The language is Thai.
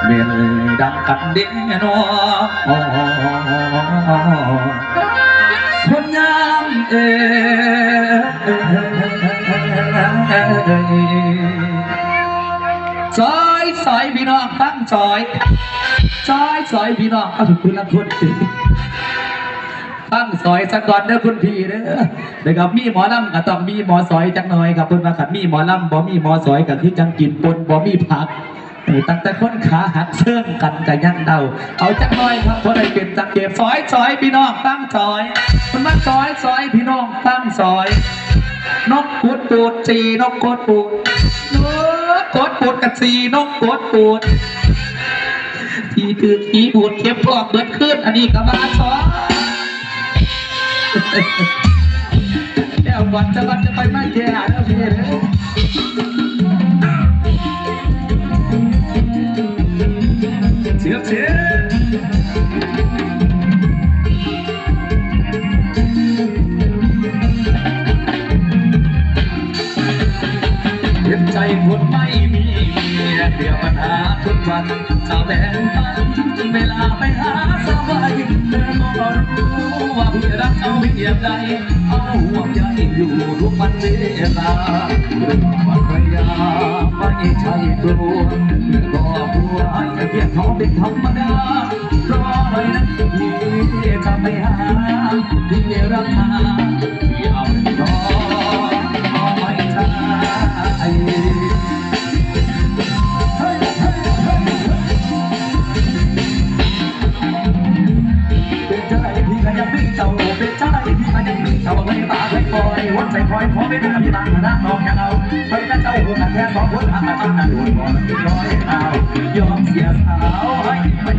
เมื่อดังกันเด่นนอคนงามซอยซอยพี่น้องตั้งซอยซอยซอยพี่น้องเอาถึงคุณละคนตั้งซอยสักก่อนเด้อคุณพี่เด้อเดี๋ยวกับมีหมอลำก็ต้องมีหมอซอยจักหน่อยครับเพิ่นว่าขัดมีหมอลำบ่มีหมอซอยกับที่จังกินปนบ่มีผักตั้งแต่คนขาหักเชื่องกันกับยังเดาเอาจักหน่อยครับเพราะได้เป็นจังเก็บซอยซอยพี่น้องตั้งซอยมันมาซอยซอยพี่น้องตั้งซอยนกปูดปูดสีนกกดปูดนกกดปูดกับสีนกกดปูดที่ถือขี้ปูดเข็มพอกเบิดขึ้นอันนี้ก็มาซอยแล้ววันจะไปไม่แก่แล้วพี่เด้อเสียเสียเห็นใจคนไม่มีเดี๋ยวปัญหาทุกวันสาวแบ่งปันเวลาไปหาสบายเธอก็รู้ว่าพี่รักเขาเพียงใดเอาห่วงใยอยู่ทุกวันเวลาวันพยายามไม่ใช่ตัวก็หัวให้เพียงเขาเป็นธรรมดารอหน่อยนะพี่จะไปหาที่รักหาที่เอารอไม่ใช่วัดใจคอยขอเป็นพี่บางคณะน้องยังเอาไปกันเจ้าหัวกันแค่สองคนอาจจะตั้งนานโดนบ่อยเอายอมเสียสาวให้